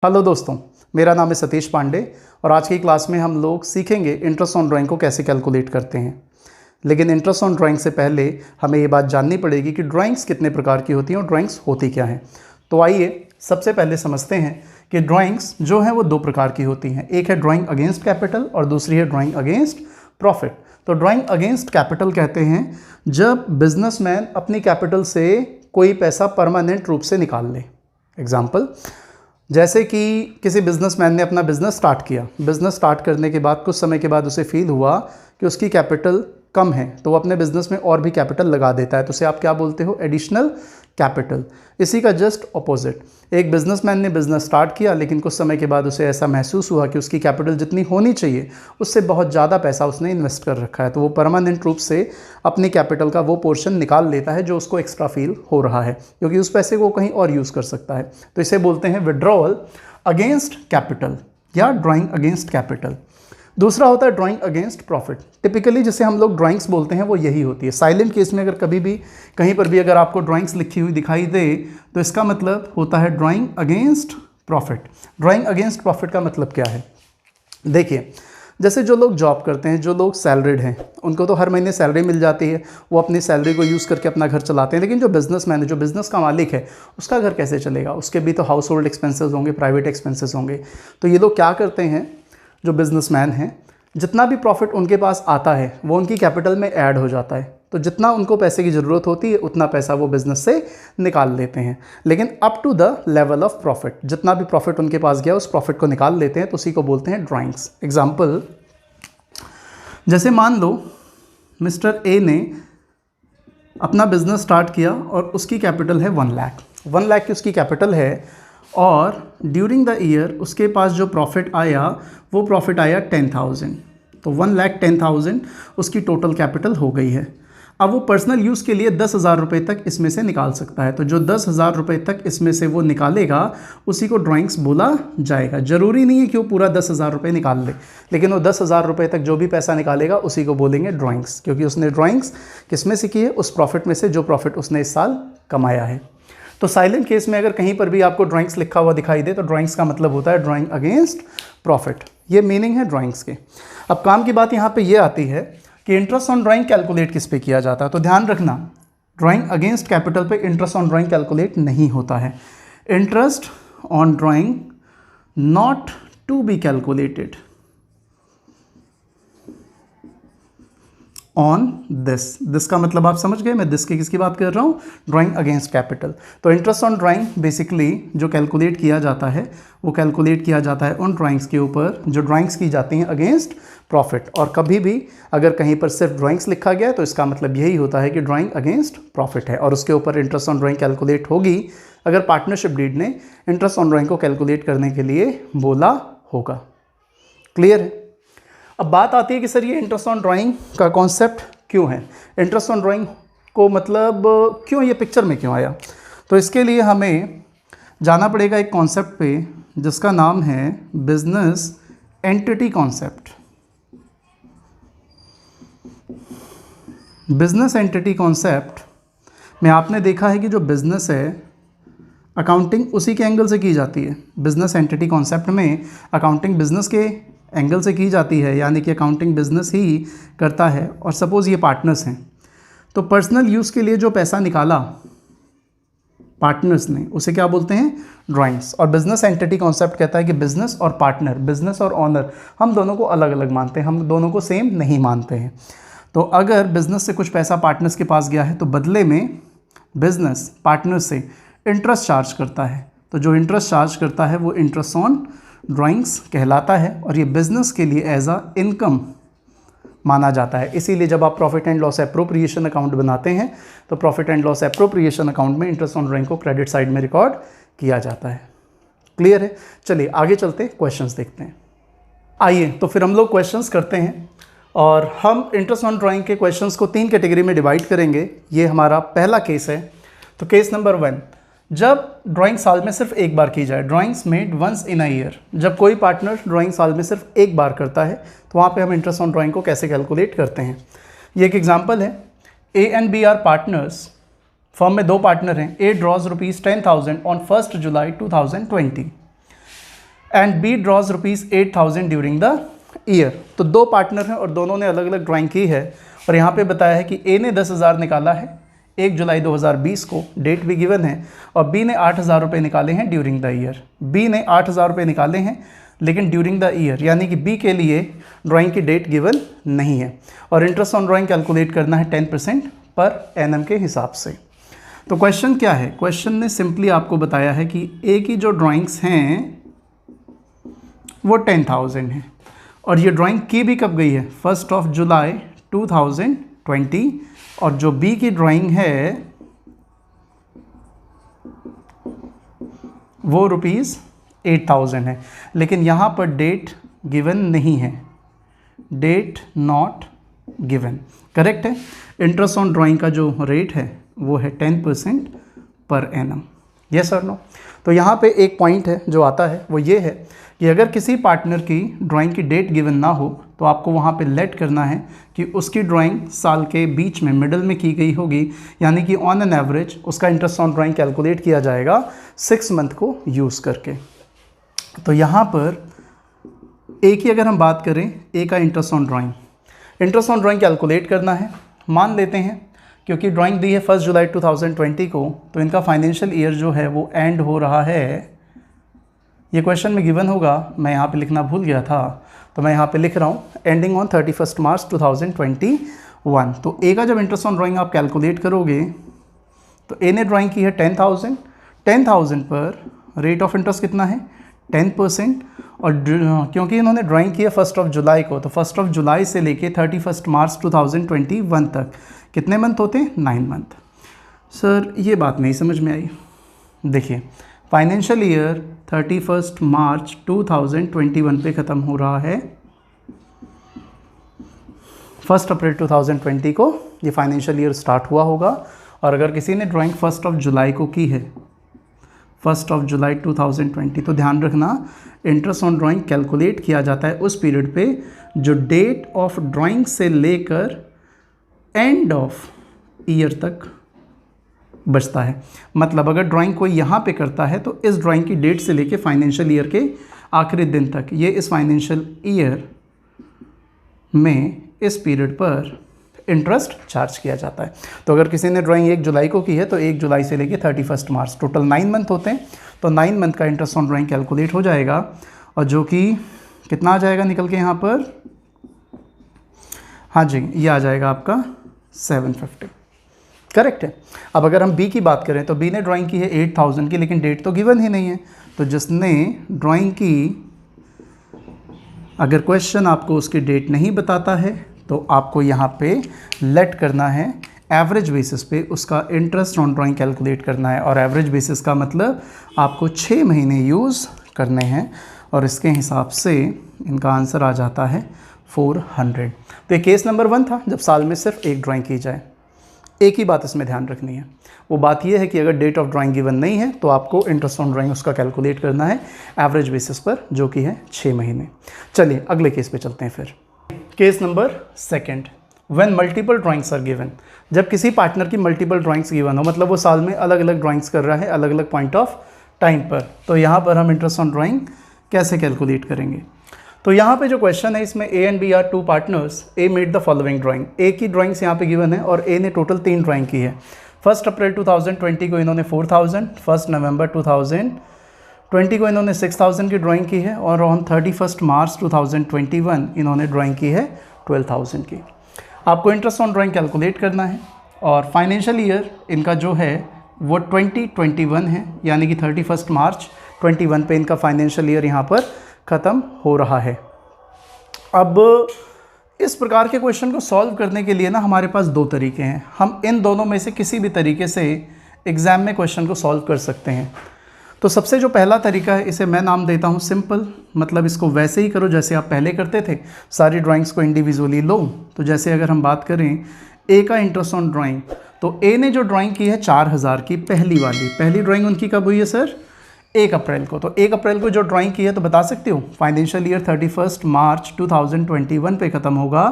Hello दोस्तों, मेरा नाम है सतीश पांडे और आज की क्लास में हम लोग सीखेंगे इंटरेस्ट ऑन ड्राइंग को कैसे कैलकुलेट करते हैं। लेकिन इंटरेस्ट ऑन ड्राइंग से पहले हमें ये बात जाननी पड़ेगी कि ड्राइंग्स कितने प्रकार की होती हैं और ड्राइंग्स होती क्या हैं। तो आइए सबसे पहले समझते हैं कि ड्राइंग्स जो हैं वो दो प्रकार की होती हैं। एक है ड्राइंग अगेंस्ट कैपिटल और दूसरी है ड्राइंग अगेंस्ट प्रॉफिट। तो ड्राइंग अगेंस्ट कैपिटल कहते हैं जब बिजनेसमैन अपनी कैपिटल से कोई पैसा परमानेंट रूप से निकाल ले। एग्जाम्पल, जैसे कि किसी बिजनेसमैन ने अपना बिजनेस स्टार्ट किया, बिजनेस स्टार्ट करने के बाद कुछ समय के बाद उसे फील हुआ कि उसकी कैपिटल कम है, तो वो अपने बिजनेस में और भी कैपिटल लगा देता है। तो उसे आप क्या बोलते हो? Additional capital. इसी का जस्ट ऑपोजिट, एक बिजनेसमैन ने बिजनेस स्टार्ट किया लेकिन कुछ समय के बाद उसे ऐसा महसूस हुआ कि उसकी कैपिटल जितनी होनी चाहिए उससे बहुत ज़्यादा पैसा उसने इन्वेस्ट कर रखा है, तो वो परमानेंट रूप से अपनी कैपिटल का वो पोर्शन निकाल लेता है जो उसको एक्स्ट्रा फील हो रहा है, क्योंकि उस पैसे को कहीं और यूज़ कर सकता है। तो इसे बोलते हैं विड्रॉवल अगेंस्ट कैपिटल या ड्राइंग अगेंस्ट कैपिटल। दूसरा होता है ड्राइंग अगेंस्ट प्रॉफिट। टिपिकली जिसे हम लोग ड्राइंग्स बोलते हैं वो यही होती है। साइलेंट केस में अगर कभी भी कहीं पर भी अगर आपको ड्राइंग्स लिखी हुई दिखाई दे तो इसका मतलब होता है drawing against profit. Drawing against profit का मतलब क्या है? देखिए, जैसे जो लोग जॉब करते हैं, जो लोग सैलरीड हैं, उनको तो हर महीने सैलरी मिल जाती है, वो अपनी सैलरी को यूज़ करके अपना घर चलाते हैं। लेकिन जो बिजनेसमैन है, जो बिज़नेस का मालिक है, उसका घर कैसे चलेगा? उसके भी तो हाउस होल्ड एक्सपेंसेस होंगे, प्राइवेट एक्सपेंसेस होंगे। तो ये लोग क्या करते हैं, जो बिजनेसमैन हैं, जितना भी प्रॉफिट उनके पास आता है वो उनकी कैपिटल में ऐड हो जाता है। तो जितना उनको पैसे की ज़रूरत होती है उतना पैसा वो बिज़नेस से निकाल लेते हैं, लेकिन up to the level of profit, जितना भी प्रॉफिट उनके पास गया उस प्रॉफिट को निकाल लेते हैं। तो उसी को बोलते हैं ड्राइंग्स। एग्जाम्पल, जैसे मान लो मिस्टर ए ने अपना बिजनेस स्टार्ट किया और उसकी कैपिटल है 1 लाख। 1 लाख की उसकी कैपिटल है और ड्यूरिंग द ईयर उसके पास जो प्रॉफिट आया वो प्रॉफिट आया 10,000। तो 1,10,000 उसकी टोटल कैपिटल हो गई है। अब वो पर्सनल यूज़ के लिए 10,000 रुपये तक इसमें से निकाल सकता है। तो जो 10,000 रुपये तक इसमें से वो निकालेगा उसी को ड्राइंग्स बोला जाएगा। ज़रूरी नहीं है कि वो पूरा 10,000 रुपये निकाल ले, लेकिन वो 10,000 रुपये तक जो भी पैसा निकालेगा उसी को बोलेंगे ड्राइंग्स, क्योंकि उसने ड्राइंग्स किस में से की है? उस प्रॉफिट में से जो प्रॉफिट उसने इस साल कमाया है। तो साइलेंट केस में अगर कहीं पर भी आपको ड्राइंग्स लिखा हुआ दिखाई दे तो ड्राइंग्स का मतलब होता है ड्राइंग अगेंस्ट प्रॉफिट। ये मीनिंग है ड्राइंग्स के। अब काम की बात यहाँ पे ये आती है कि इंटरेस्ट ऑन ड्राइंग कैलकुलेट किस पे किया जाता है। तो ध्यान रखना, ड्राइंग अगेंस्ट कैपिटल पे इंटरेस्ट ऑन ड्राइंग कैलकुलेट नहीं होता है। Interest on drawing not to be calculated on this का मतलब आप समझ गए मैं दिस की किसकी बात कर रहा हूँ? Drawing against capital. तो इंटरेस्ट ऑन ड्राइंग बेसिकली जो कैलकुलेट किया जाता है वो कैलकुलेट किया जाता है उन ड्राइंग्स के ऊपर जो ड्राइंग्स की जाती हैं अगेंस्ट प्रॉफिट। और कभी भी अगर कहीं पर सिर्फ ड्राइंग्स लिखा गया है तो इसका मतलब यही होता है कि ड्राइंग अगेंस्ट प्रॉफिट है और उसके ऊपर इंटरेस्ट ऑन ड्राइंग कैलकुलेट होगी अगर पार्टनरशिप डीड ने इंटरेस्ट ऑन ड्राइंग को कैलकुलेट करने के लिए बोला होगा। क्लियर है? अब बात आती है कि सर ये इंटरेस्ट ऑन ड्राइंग का कॉन्सेप्ट क्यों है? इंटरेस्ट ऑन ड्राइंग को मतलब क्यों ये पिक्चर में क्यों आया? तो इसके लिए हमें जाना पड़ेगा एक कॉन्सेप्ट पे जिसका नाम है business entity concept. Business entity concept में आपने देखा है कि जो बिजनेस है अकाउंटिंग उसी के एंगल से की जाती है। बिजनेस एंटिटी कॉन्सेप्ट में अकाउंटिंग बिजनेस के एंगल से की जाती है, यानी कि अकाउंटिंग बिजनेस ही करता है। और सपोज़ ये पार्टनर्स हैं, तो पर्सनल यूज़ के लिए जो पैसा निकाला पार्टनर्स ने उसे क्या बोलते हैं? ड्राइंग्स। और बिजनेस एंटिटी कॉन्सेप्ट कहता है कि बिजनेस और पार्टनर, बिजनेस और ऑनर, हम दोनों को अलग अलग मानते हैं, हम दोनों को सेम नहीं मानते हैं। तो अगर बिजनेस से कुछ पैसा पार्टनर्स के पास गया है तो बदले में बिजनेस पार्टनर्स से इंटरेस्ट चार्ज करता है। तो जो इंटरेस्ट चार्ज करता है वो इंटरेस्ट ऑन ड्राइंग्स कहलाता है और ये बिजनेस के लिए एज अ इनकम माना जाता है। इसीलिए जब आप profit and loss appropriation account बनाते हैं तो profit and loss appropriation account में इंटरेस्ट ऑन ड्राइंग को क्रेडिट साइड में रिकॉर्ड किया जाता है। क्लियर है? चलिए आगे चलते क्वेश्चंस देखते हैं। आइए तो फिर हम लोग क्वेश्चंस करते हैं और हम इंटरेस्ट ऑन ड्राइंग के क्वेश्चंस को 3 कैटेगरी में डिवाइड करेंगे। ये हमारा पहला केस है। तो केस नंबर 1, जब ड्राइंग साल में सिर्फ एक बार की जाए, drawings made once in a year. जब कोई पार्टनर ड्राइंग साल में सिर्फ एक बार करता है तो वहाँ पे हम इंटरेस्ट ऑन ड्राइंग को कैसे कैलकुलेट करते हैं। ये एक एग्जांपल है। A and B are partners. Firm में 2 पार्टनर हैं। A draws ₹10,000 on 1 July 2020 and B draws ₹8,000 during the year. तो दो पार्टनर हैं और दोनों ने अलग अलग ड्राइंग की है और यहाँ पे बताया है कि ए ने 10,000 निकाला है 1 जुलाई 2020 को, डेट भी गिवन है, और बी ने 8,000 रुपये निकाले हैं ड्यूरिंग द ईयर। बी ने 8,000 रुपये निकाले हैं लेकिन ड्यूरिंग द ईयर, यानी कि बी के लिए ड्राइंग की डेट गिवन नहीं है और इंटरेस्ट ऑन ड्राइंग कैलकुलेट करना है 10% पर एनम के हिसाब से। तो क्वेश्चन क्या है? क्वेश्चन ने सिंपली आपको बताया है कि ए की जो ड्राइंग्स हैं वो 10,000 है और ये ड्राइंग की भी कब गई है? 1 जुलाई 2020, और जो बी की ड्राइंग है वो ₹8,000 है, लेकिन यहाँ पर डेट गिवन नहीं है, डेट नॉट गिवन। करेक्ट है। इंटरेस्ट ऑन ड्राइंग का जो रेट है वो है 10% पर एनम। यस और नो? तो यहाँ पे एक पॉइंट है जो आता है वो ये है कि अगर किसी पार्टनर की ड्राइंग की डेट गिवन ना हो तो आपको वहाँ पे लेट करना है कि उसकी ड्राइंग साल के बीच में मिडल में की गई होगी, यानी कि ऑन एन एवरेज उसका इंटरेस्ट ऑन ड्राइंग कैलकुलेट किया जाएगा 6 मंथ को यूज़ करके। तो यहाँ पर ए की अगर हम बात करें, ए का इंटरेस्ट ऑन ड्राइंग कैलकुलेट करना है। मान लेते हैं क्योंकि ड्राइंग दी है 1 जुलाई 2020 को, तो इनका फाइनेंशियल ईयर जो है वो एंड हो रहा है, ये क्वेश्चन में गिवन होगा, मैं यहाँ पे लिखना भूल गया था तो मैं यहाँ पे लिख रहा हूँ, एंडिंग ऑन 31 मार्च 2021। तो ए का जब इंटरेस्ट ऑन ड्राइंग आप कैलकुलेट करोगे तो ए ने ड्राइंग की है 10,000 पर रेट ऑफ इंटरेस्ट कितना है? 10%। और क्योंकि इन्होंने ड्राइंग की है 1 जुलाई को, तो 1 जुलाई से लेके 31 मार्च 2021 तक कितने मंथ होते हैं? 9 मंथ। सर ये बात नहीं समझ में आई। देखिए, फाइनेंशियल ईयर 31 मार्च 2021 पे ख़त्म हो रहा है, 1 अप्रैल 2020 को ये फाइनेंशियल ईयर स्टार्ट हुआ होगा। और अगर किसी ने ड्राइंग 1 जुलाई को की है, 1 जुलाई 2020, तो ध्यान रखना इंटरेस्ट ऑन ड्राइंग कैलकुलेट किया जाता है उस पीरियड पे जो डेट ऑफ ड्राइंग से लेकर एंड ऑफ ईयर तक बचता है। मतलब अगर ड्राइंग कोई यहाँ पे करता है तो इस ड्राइंग की डेट से लेके फाइनेंशियल ईयर के आखिरी दिन तक, ये इस फाइनेंशियल ईयर में इस पीरियड पर इंटरेस्ट चार्ज किया जाता है। तो अगर किसी ने ड्राइंग 1 जुलाई को की है तो 1 जुलाई से लेके 31 मार्च, टोटल 9 मंथ होते हैं, तो 9 मंथ का इंटरेस्ट ऑन ड्राइंग कैलकुलेट हो जाएगा और जो कि कितना आ जाएगा निकल के यहाँ पर? हाँ जी, ये आ जाएगा आपका 750। करेक्ट है। अब अगर हम बी की बात करें तो बी ने ड्राइंग की है 8,000 की, लेकिन डेट तो गिवन ही नहीं है। तो जिसने ड्राइंग की, अगर क्वेश्चन आपको उसकी डेट नहीं बताता है तो आपको यहाँ पे लेट करना है, एवरेज बेसिस पे उसका इंटरेस्ट ऑन ड्राइंग कैलकुलेट करना है। और एवरेज बेसिस का मतलब आपको 6 महीने यूज़ करने हैं और इसके हिसाब से इनका आंसर आ जाता है 400। तो ये केस नंबर 1 था जब साल में सिर्फ एक ड्राइंग की जाए। एक ही बात इसमें ध्यान रखनी है, वो बात ये है कि अगर डेट ऑफ ड्राइंग गिवन नहीं है तो आपको इंटरेस्ट ऑन ड्राइंग उसका कैलकुलेट करना है एवरेज बेसिस पर, जो कि है 6 महीने। चलिए अगले केस पे चलते हैं फिर। Case number 2, when multiple drawings are given. जब किसी पार्टनर की मल्टीपल ड्राइंग्स गिवन हो, मतलब वो साल में अलग अलग ड्राइंग्स कर रहा है अलग अलग पॉइंट ऑफ टाइम पर, तो यहाँ पर हम इंटरेस्ट ऑन ड्राइंग कैसे कैलकुलेट करेंगे? तो यहाँ पे जो क्वेश्चन है इसमें A and B are 2 partners, A made the following drawing. A की ड्राइंग्स यहाँ पे गिवन है और ए ने टोटल 3 ड्राइंग की है। 1 अप्रैल 2020 को इन्होंने 4,000, 1 नवंबर 2020 को इन्होंने 6,000 की ड्राइंग की है और ऑन 31 मार्च 2021 इन्होंने ड्राइंग की है 12,000 की। आपको इंटरेस्ट ऑन ड्राइंग कैलकुलेट करना है और फाइनेंशियल ईयर इनका जो है वो 2021 है, यानी कि 31 मार्च 21 पे इनका फाइनेंशियल ईयर यहाँ पर ख़त्म हो रहा है। अब इस प्रकार के क्वेश्चन को सॉल्व करने के लिए ना हमारे पास 2 तरीके हैं। हम इन दोनों में से किसी भी तरीके से एग्ज़ाम में क्वेश्चन को सॉल्व कर सकते हैं। तो सबसे जो पहला तरीका है, इसे मैं नाम देता हूँ सिंपल, मतलब इसको वैसे ही करो जैसे आप पहले करते थे, सारी ड्राइंग्स को इंडिविजुअली लो। तो जैसे अगर हम बात करें ए का इंटरेस्ट ऑन ड्राइंग, तो ए ने जो ड्राइंग की है 4,000 की, पहली ड्राइंग उनकी कब हुई है सर? 1 अप्रैल को। तो 1 अप्रैल को जो ड्राइंग की है, तो बता सकते हो फाइनेंशियल ईयर 31 मार्च 2021 पे ख़त्म होगा,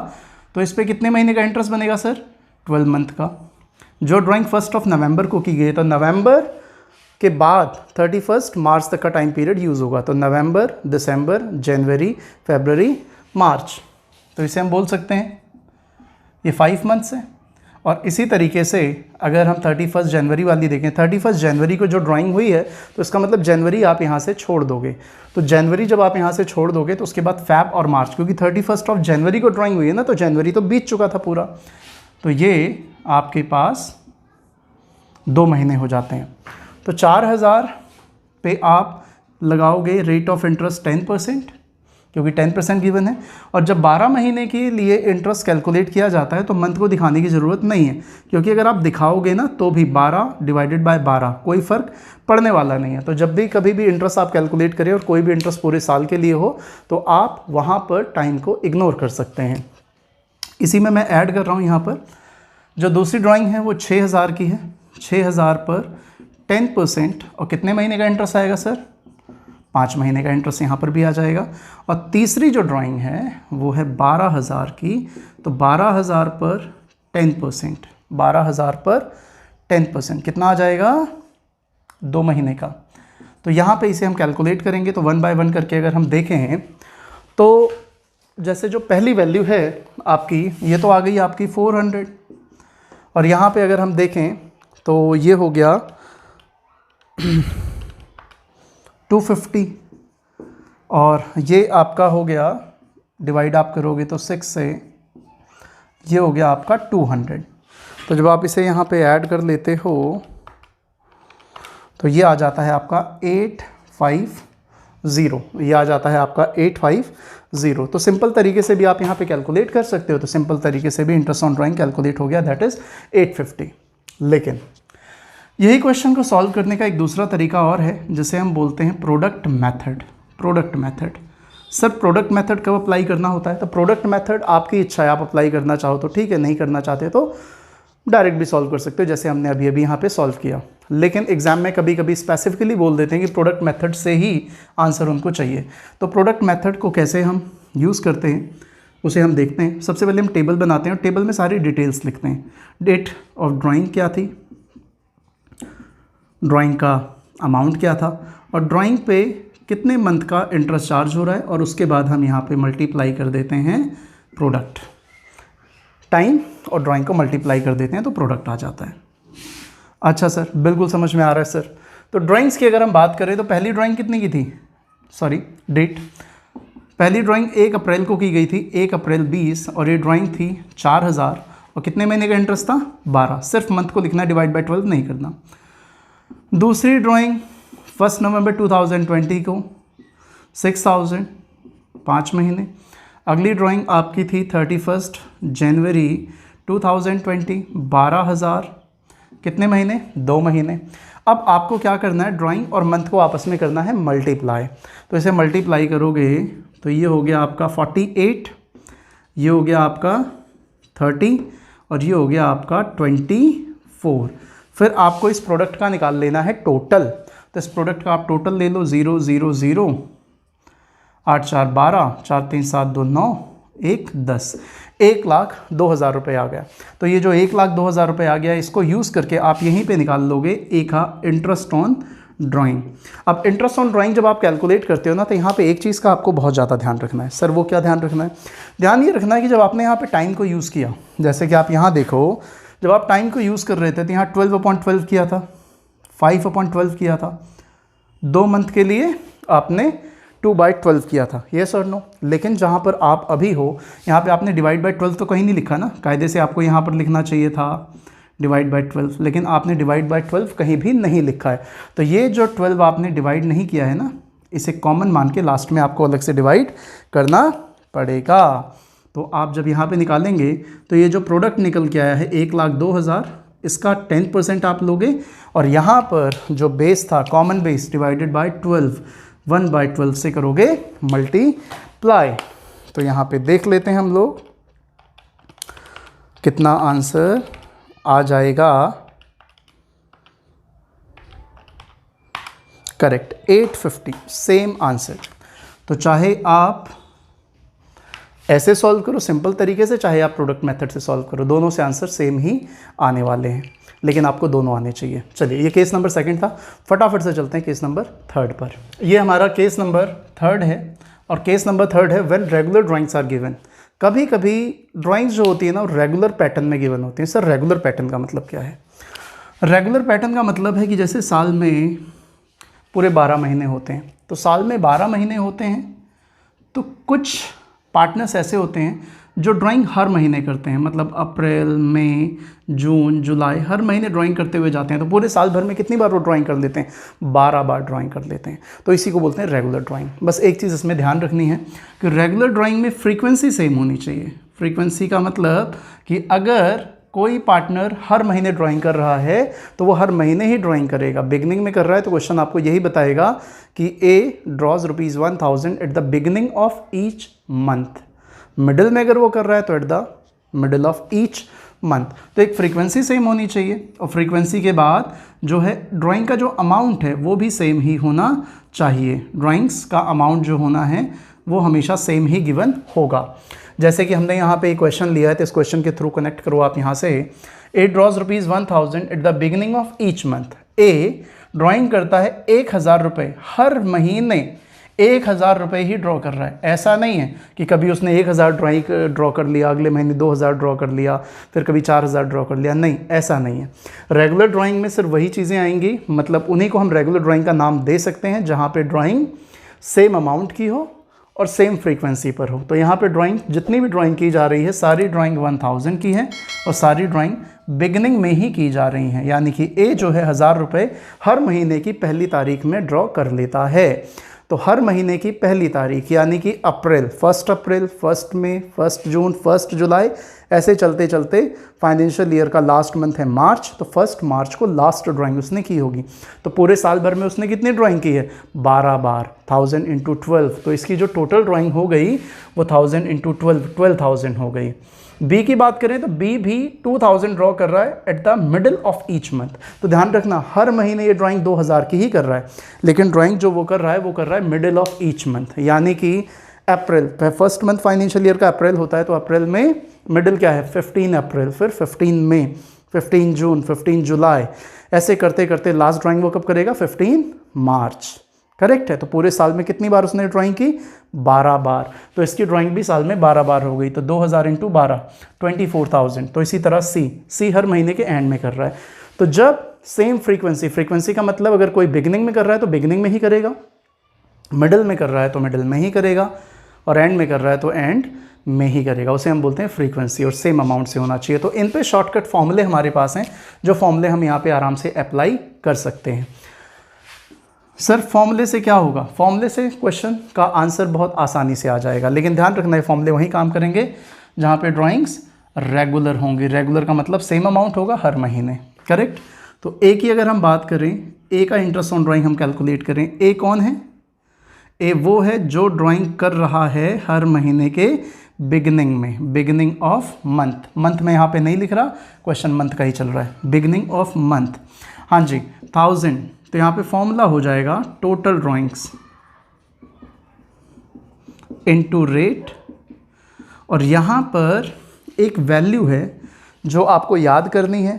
तो इस पर कितने महीने का इंटरेस्ट बनेगा सर? 12 मंथ का। जो ड्राइंग 1 नवंबर को की गई है, तो नवंबर के बाद 31 मार्च तक का टाइम पीरियड यूज़ होगा। तो नवंबर, दिसंबर, जनवरी, फरवरी, मार्च, तो इसे हम बोल सकते हैं ये 5 मंथ्स है। और इसी तरीके से अगर हम 31 जनवरी वाली देखें, 31 जनवरी को जो ड्राइंग हुई है तो इसका मतलब जनवरी आप यहाँ से छोड़ दोगे। तो जनवरी जब आप यहाँ से छोड़ दोगे तो उसके बाद फैब और मार्च, क्योंकि 31 जनवरी को ड्राइंग हुई है ना, तो जनवरी तो बीत चुका था पूरा, तो ये आपके पास 2 महीने हो जाते हैं। तो 4000 पे आप लगाओगे रेट ऑफ इंटरेस्ट 10%, क्योंकि 10% गिवन है। और जब 12 महीने के लिए इंटरेस्ट कैलकुलेट किया जाता है तो मंथ को दिखाने की ज़रूरत नहीं है, क्योंकि अगर आप दिखाओगे ना तो भी 12 डिवाइडेड बाय 12 कोई फ़र्क पड़ने वाला नहीं है। तो जब भी कभी भी इंटरेस्ट आप कैलकुलेट करें और कोई भी इंटरेस्ट पूरे साल के लिए हो तो आप वहाँ पर टाइम को इग्नोर कर सकते हैं। इसी में मैं ऐड कर रहा हूँ यहाँ पर जो दूसरी ड्राइंग है वो 6000 की है। 6000 पर 10% और कितने महीने का इंटरेस्ट आएगा सर? 5 महीने का इंटरेस्ट यहाँ पर भी आ जाएगा। और तीसरी जो ड्राइंग है वो है 12000 की। तो 12000 पर 10%, 12000 पर 10% कितना आ जाएगा? 2 महीने का। तो यहाँ पे इसे हम कैलकुलेट करेंगे तो 1 बाय 1 करके अगर हम देखें तो जैसे जो पहली वैल्यू है आपकी, ये तो आ गई आपकी 400, और यहाँ पे अगर हम देखें तो ये हो गया 250, और ये आपका हो गया डिवाइड आप करोगे तो 6 से, ये हो गया आपका 200। तो जब आप इसे यहाँ पे ऐड कर लेते हो तो ये आ जाता है आपका 850, ये आ जाता है आपका 850। तो सिंपल तरीके से भी आप यहाँ पे कैलकुलेट कर सकते हो। तो सिंपल तरीके से भी इंटरेस्ट ऑन ड्राइंग कैलकुलेट हो गया, दैट इज़ 850। लेकिन यही क्वेश्चन को सॉल्व करने का एक दूसरा तरीका और है जिसे हम बोलते हैं product method. Product method sir, product method कब अप्लाई करना होता है? तो प्रोडक्ट मेथड आपकी इच्छा है, आप अप्लाई करना चाहो तो ठीक है, नहीं करना चाहते तो डायरेक्ट भी सॉल्व कर सकते हो जैसे हमने अभी अभी यहाँ पे सॉल्व किया। लेकिन एग्जाम में कभी कभी स्पेसिफिकली बोल देते हैं कि प्रोडक्ट मेथड से ही आंसर उनको चाहिए। तो प्रोडक्ट मेथड को कैसे हम यूज़ करते हैं उसे हम देखते हैं। सबसे पहले हम टेबल बनाते हैं और टेबल में सारी डिटेल्स लिखते हैं। डेट ऑफ ड्राइंग क्या थी, ड्राइंग का अमाउंट क्या था, और ड्राइंग पे कितने मंथ का इंटरेस्ट चार्ज हो रहा है, और उसके बाद हम यहाँ पे मल्टीप्लाई कर देते हैं प्रोडक्ट, टाइम और ड्राइंग को मल्टीप्लाई कर देते हैं तो प्रोडक्ट आ जाता है। अच्छा सर, बिल्कुल समझ में आ रहा है सर। तो ड्राइंग्स की अगर हम बात करें तो पहली ड्राइंग कितने की थी, सॉरी डेट, पहली ड्राइंग 1 अप्रैल को की गई थी, 1 अप्रैल 20, और ये ड्राइंग थी 4000, और कितने महीने का इंटरेस्ट था? 12। सिर्फ मंथ को लिखना, डिवाइड बाय 12 नहीं करना। दूसरी ड्राइंग 1 नवंबर 2020 को 6000, 5 महीने। अगली ड्राइंग आपकी थी 31 जनवरी 2020, 12000, कितने महीने? 2 महीने। अब आपको क्या करना है, ड्राइंग और मंथ को आपस में करना है मल्टीप्लाई। तो इसे मल्टीप्लाई करोगे तो ये हो गया आपका 48, ये हो गया आपका 30, और ये हो गया आपका 24। फिर आपको इस प्रोडक्ट का निकाल लेना है टोटल। तो इस प्रोडक्ट का आप टोटल ले लो, 0 0 0, 8 4 12, 4 3 7 2 9, 1 10, 1,02,000 रुपये आ गया। तो ये जो 1,02,000 रुपये आ गया, इसको यूज़ करके आप यहीं पे निकाल लोगे एक इंटरेस्ट ऑन ड्राइंग। अब इंटरेस्ट ऑन ड्राइंग जब आप कैलकुलेट करते हो ना, तो यहाँ पे एक चीज़ का आपको बहुत ज़्यादा ध्यान रखना है। सर वो क्या ध्यान रखना है? ध्यान ये रखना है कि जब आपने यहाँ पे टाइम को यूज़ किया, जैसे कि आप यहाँ देखो, जब आप टाइम को यूज़ कर रहे थे तो यहाँ 12/12 किया था, 5/12 किया था, 2 मंथ के लिए आपने 2/12 किया था, येस और नो। लेकिन जहाँ पर आप अभी हो यहाँ पे आपने डिवाइड बाय 12 तो कहीं नहीं लिखा ना, कायदे से आपको यहाँ पर लिखना चाहिए था डिवाइड बाय 12, लेकिन आपने डिवाइड बाय 12 कहीं भी नहीं लिखा है। तो ये जो 12 आपने डिवाइड नहीं किया है ना, इसे कॉमन मान के लास्ट में आपको अलग से डिवाइड करना पड़ेगा। तो आप जब यहाँ पे निकालेंगे तो ये जो प्रोडक्ट निकल के आया है 1,02,000, इसका 10% आप लोगे, और यहाँ पर जो बेस था कॉमन बेस डिवाइडेड बाय 12, 1/12 से करोगे मल्टीप्लाई। तो यहाँ पे देख लेते हैं हम लोग कितना आंसर आ जाएगा। Correct, 850, same answer. तो चाहे आप ऐसे सॉल्व करो सिंपल तरीके से, चाहे आप प्रोडक्ट मेथड से सॉल्व करो, दोनों से आंसर सेम ही आने वाले हैं। लेकिन आपको दोनों आने चाहिए। चलिए, ये केस नंबर 2 था। फटाफट से चलते हैं केस नंबर 3 पर। ये हमारा केस नंबर 3 है, और केस नंबर 3 है when regular drawings are given. कभी कभी ड्राइंग्स जो होती है ना, रेगुलर पैटर्न में गिवन होती हैं। सर रेगुलर पैटर्न का मतलब क्या है? रेगुलर पैटर्न का मतलब है कि जैसे साल में पूरे 12 महीने होते हैं, तो साल में 12 महीने होते हैं, तो कुछ पार्टनर्स ऐसे होते हैं जो ड्राइंग हर महीने करते हैं, मतलब अप्रैल, मई, जून, जुलाई, हर महीने ड्राइंग करते हुए जाते हैं। तो पूरे साल भर में कितनी बार वो ड्राइंग कर लेते हैं? 12 बार ड्राइंग कर लेते हैं। तो इसी को बोलते हैं रेगुलर ड्राइंग। बस एक चीज़ इसमें ध्यान रखनी है कि रेगुलर ड्राइंग में फ्रीक्वेंसी सेम होनी चाहिए। फ्रीक्वेंसी का मतलब कि अगर कोई पार्टनर हर महीने ड्राइंग कर रहा है तो वो हर महीने ही ड्राइंग करेगा। बिगनिंग में कर रहा है तो क्वेश्चन आपको यही बताएगा कि A draws ₹1000 at the beginning of each month. Middle में अगर वो कर रहा है तो at the middle of each month. तो एक फ्रीक्वेंसी सेम होनी चाहिए, और फ्रीक्वेंसी के बाद जो है ड्राइंग का जो अमाउंट है वो भी सेम ही होना चाहिए। ड्राइंग्स का अमाउंट जो होना है वो हमेशा सेम ही गिवन होगा। जैसे कि हमने यहाँ पे एक क्वेश्चन लिया है, तो इस क्वेश्चन के थ्रू कनेक्ट करो आप यहाँ से। A draws ₹1000 at the beginning of each month. A drawing करता है 1000 रुपये हर महीने, 1000 रुपये ही ड्रॉ कर रहा है। ऐसा नहीं है कि कभी उसने 1000 ड्रॉ कर लिया, अगले महीने 2000 ड्रॉ कर लिया, फिर कभी 4000 ड्रॉ कर लिया। नहीं, ऐसा नहीं है। रेगुलर ड्राइंग में सिर्फ वही चीज़ें आएंगी, मतलब उन्हीं को हम रेगुलर ड्राइंग का नाम दे सकते हैं जहाँ पे ड्राइंग सेम अमाउंट की हो और सेम फ्रीक्वेंसी पर हो। तो यहाँ पे ड्राइंग, जितनी भी ड्राइंग की जा रही है, सारी ड्राइंग 1000 की है और सारी ड्राइंग बिगनिंग में ही की जा रही हैं। यानी कि ए जो है 1000 रुपये हर महीने की पहली तारीख में ड्रॉ कर लेता है। तो हर महीने की पहली तारीख यानी कि अप्रैल, 1 अप्रैल, 1 मई, 1 जून, 1 जुलाई, ऐसे चलते चलते फाइनेंशियल ईयर का लास्ट मंथ है मार्च, तो 1 मार्च को लास्ट ड्राइंग उसने की होगी। तो पूरे साल भर में उसने कितनी ड्राइंग की है? 12 बार। 1000 × 12, तो इसकी जो टोटल ड्राइंग हो गई वो 1000 × 12, 12000 हो गई। बी की बात करें तो बी भी 2000 ड्रॉ कर रहा है eight the middle of each month. तो ध्यान रखना, हर महीने ये ड्राइंग 2000 की ही कर रहा है, लेकिन ड्राइंग जो वो कर रहा है मिडिल ऑफ ईच मंथ, यानी कि अप्रैल। फर्स्ट मंथ फाइनेंशियल ईयर का अप्रैल होता है, तो अप्रैल में मिडिल क्या है? 15 अप्रैल, फिर 15 मई, 15 जून, 15 जुलाई, ऐसे करते करते लास्ट ड्राइंग वो कब करेगा? 15 मार्च। करेक्ट है। तो पूरे साल में कितनी बार उसने ड्राइंग की? 12 बार। तो इसकी ड्राइंग भी साल में 12 बार हो गई। तो 2000 × 12, 24000। तो इसी तरह सी हर महीने के एंड में कर रहा है। तो जब सेम फ्रीक्वेंसी का मतलब अगर कोई बिगिनिंग में कर रहा है तो बिगिनिंग में ही करेगा, मिडिल में कर रहा है तो मिडिल में ही करेगा, और एंड में कर रहा है तो एंड में ही करेगा। उसे हम बोलते हैं फ्रीक्वेंसी, और सेम अमाउंट से होना चाहिए। तो इन पे शॉर्टकट फॉर्मूले हमारे पास हैं, जो फॉर्मूले हम यहाँ पे आराम से अप्लाई कर सकते हैं। सर फॉर्मूले से क्या होगा? फॉर्मूले से क्वेश्चन का आंसर बहुत आसानी से आ जाएगा, लेकिन ध्यान रखना है फॉर्मूले वहीं काम करेंगे जहाँ पे ड्राइंग्स रेगुलर होंगी। रेगुलर का मतलब सेम अमाउंट होगा हर महीने। करेक्ट। तो ए की अगर हम बात करें, ए का इंटरेस्ट ऑन ड्राइंग हम कैलकुलेट करें। ए कौन है? ए वो है जो ड्राइंग कर रहा है हर महीने के बिगिनिंग में, बिगिनिंग ऑफ मंथ। मंथ में यहाँ पे नहीं लिख रहा, क्वेश्चन मंथ का ही चल रहा है, बिगिनिंग ऑफ मंथ। हाँ जी, 1000। तो यहाँ पे फॉर्मूला हो जाएगा टोटल ड्राइंग्स इनटू रेट, और यहाँ पर एक वैल्यू है जो आपको याद करनी है,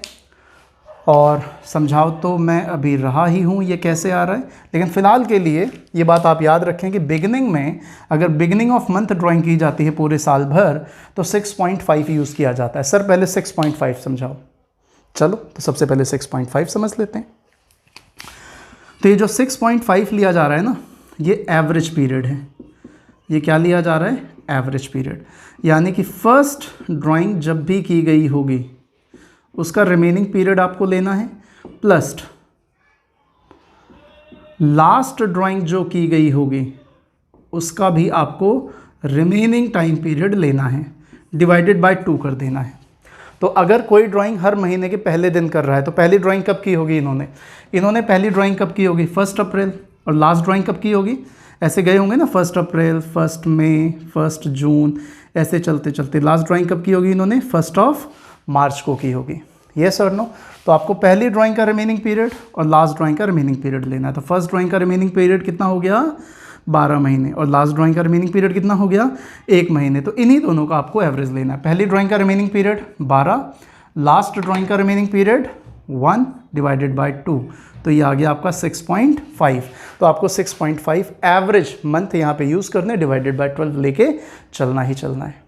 और समझाओ तो मैं अभी रहा ही हूँ ये कैसे आ रहा है, लेकिन फ़िलहाल के लिए ये बात आप याद रखें कि बिगिनिंग में अगर बिगिनिंग ऑफ मंथ ड्राइंग की जाती है पूरे साल भर तो 6.5 यूज़ किया जाता है। सर पहले 6.5 समझाओ। चलो तो सबसे पहले 6.5 समझ लेते हैं। तो ये जो 6.5 लिया जा रहा है ना, ये एवरेज पीरियड है। ये क्या लिया जा रहा है? Average period. यानी कि फर्स्ट ड्राइंग जब भी की गई होगी उसका रिमेनिंग पीरियड आपको लेना है, प्लस लास्ट ड्राइंग जो की गई होगी उसका भी आपको रिमेनिंग टाइम पीरियड लेना है, डिवाइडेड बाय 2 कर देना है। तो अगर कोई ड्राइंग हर महीने के पहले दिन कर रहा है तो पहली ड्राइंग कब की होगी? इन्होंने पहली ड्राइंग कब की होगी? 1 अप्रैल। और लास्ट ड्राइंग कब की होगी? ऐसे गए होंगे ना, 1 अप्रैल, 1 मई, 1 जून, ऐसे चलते चलते लास्ट ड्राइंग कब की होगी? इन्होंने 1 मार्च को की होगी। यस और नो? तो आपको पहली ड्राइंग का रिमेनिंग पीरियड और लास्ट ड्राइंग का रिमेनिंग पीरियड लेना है। तो फर्स्ट ड्राइंग का रिमेनिंग पीरियड कितना हो गया? 12 महीने, और लास्ट ड्राइंग का रिमेनिंग पीरियड कितना हो गया? 1 महीने। तो इन्हीं दोनों का आपको एवरेज लेना है। पहली ड्राइंग का रिमेनिंग पीरियड 12, लास्ट ड्राइंग का रिमेनिंग पीरियड 1 डिवाइडेड बाय 2, तो ये आ गया आपका 6.5। तो आपको 6.5 एवरेज मंथ यहाँ पे यूज़ करने, डिवाइडेड बाय 12 लेके चलना ही चलना है।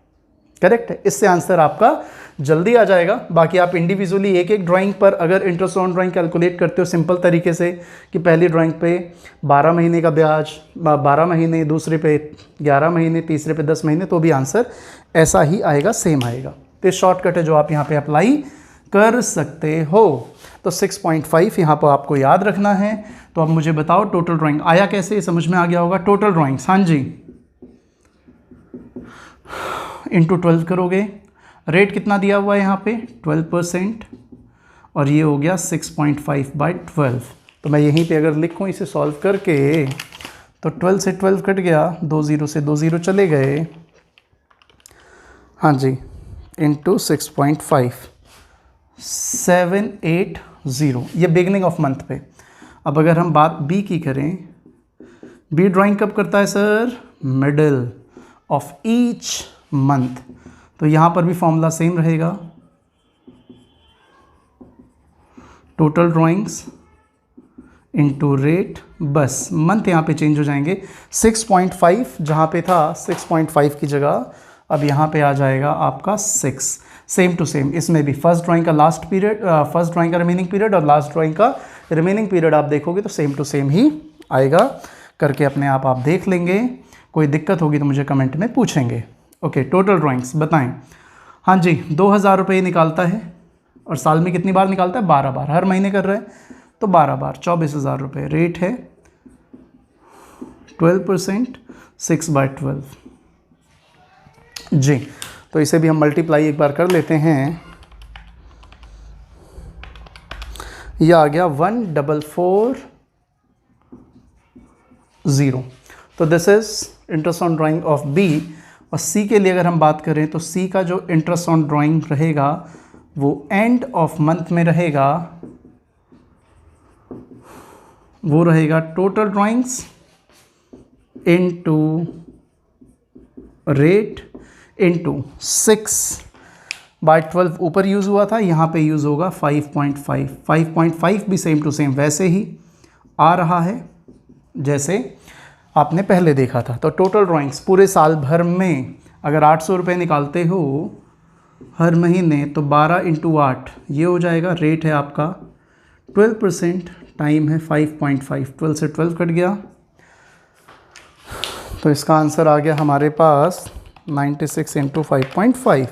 करेक्ट है, इससे आंसर आपका जल्दी आ जाएगा। बाकी आप इंडिविजुअली एक एक ड्राइंग पर अगर इंटरेस्ट ऑन ड्राइंग कैलकुलेट करते हो सिंपल तरीके से कि पहली ड्राइंग पे 12 महीने का ब्याज, 12 महीने, दूसरे पे 11 महीने, तीसरे पे 10 महीने, तो भी आंसर ऐसा ही आएगा, सेम आएगा। तो शॉर्टकट है जो आप यहाँ पे अप्लाई कर सकते हो। तो 6.5 यहाँ पर आपको याद रखना है। तो अब मुझे बताओ टोटल ड्राइंग आया कैसे, समझ में आ गया होगा। टोटल ड्राइंग्स, हाँ जी, इंटू 12 करोगे, रेट कितना दिया हुआ है यहाँ पे 12%, और ये हो गया 6.5 बाई 12। तो मैं यहीं पे अगर लिखूँ इसे सॉल्व करके, तो 12 से 12 कट गया, 2 0 से 2 0 चले गए, हाँ जी, इंटू 6.5, 780, ये बिगनिंग ऑफ मंथ पे। अब अगर हम बात बी की करें, बी ड्राइंग कब करता है sir, middle of each month. तो यहाँ पर भी फॉर्मूला सेम रहेगा, टोटल ड्राइंग्स इनटू रेट, बस मंथ यहाँ पे चेंज हो जाएंगे। 6.5 जहाँ पे था 6.5 की जगह अब यहाँ पे आ जाएगा आपका 6, सेम टू सेम। इसमें भी फर्स्ट ड्राइंग का लास्ट पीरियड, फर्स्ट ड्राइंग का रिमेनिंग पीरियड और लास्ट ड्राइंग का रिमेनिंग पीरियड आप देखोगे तो सेम टू सेम ही आएगा। करके अपने आप देख लेंगे, कोई दिक्कत होगी तो मुझे कमेंट में पूछेंगे। ओके, टोटल ड्राइंग्स बताएं। हाँ जी, 2000 रुपये निकालता है और साल में कितनी बार निकालता है, 12 बार, हर महीने कर रहे हैं तो 12 बार, 24,000 रुपये। रेट है 12%, 6/12 जी। तो इसे भी हम मल्टीप्लाई एक बार कर लेते हैं, यह आ गया 1440। तो this is interest on drawing of B. और सी के लिए अगर हम बात करें तो सी का जो इंटरेस्ट ऑन ड्राइंग रहेगा वो एंड ऑफ मंथ में रहेगा, वो रहेगा total drawings into rate into 6/12 ऊपर यूज़ हुआ था, यहाँ पे यूज़ होगा 5.5। 5.5 भी सेम टू सेम वैसे ही आ रहा है जैसे आपने पहले देखा था। तो टोटल ड्राइंग्स पूरे साल भर में अगर 800 रुपये निकालते हो हर महीने तो 12 × 8 ये हो जाएगा। रेट है आपका 12%, टाइम है 5.5, 12 से 12 कट गया तो इसका आंसर आ गया हमारे पास 96 × 5.5,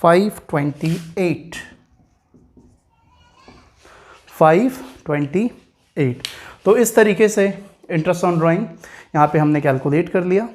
528, 528। तो इस तरीके से इंटरेस्ट ऑन ड्राइंग यहाँ पे हमने कैलकुलेट कर लिया।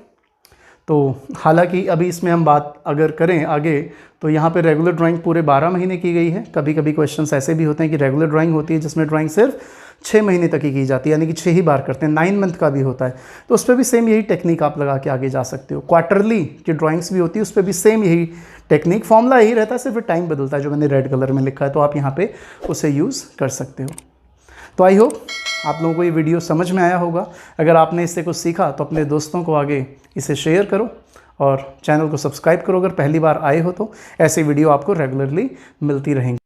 तो हालांकि अभी इसमें हम बात अगर करें आगे तो यहाँ पे रेगुलर ड्राइंग पूरे 12 महीने की गई है। कभी कभी क्वेश्चंस ऐसे भी होते हैं कि रेगुलर ड्राइंग होती है जिसमें ड्राइंग सिर्फ 6 महीने तक ही की जाती है, यानी कि 6 ही बार करते हैं। 9 मंथ का भी होता है तो उस पर भी सेम यही टेक्निक आप लगा के आगे जा सकते हो। क्वार्टरली की ड्राइंग्स भी होती है उस पर भी सेम यही टेक्निक, फॉर्मूला यही रहता है, सिर्फ टाइम बदलता है जो मैंने रेड कलर में लिखा है, तो आप यहाँ पे उसे यूज़ कर सकते हो। तो आई होप आप लोगों को ये वीडियो समझ में आया होगा। अगर आपने इससे कुछ सीखा तो अपने दोस्तों को आगे इसे शेयर करो और चैनल को सब्सक्राइब करो अगर पहली बार आए हो तो। ऐसे वीडियो आपको रेगुलरली मिलती रहेंगी।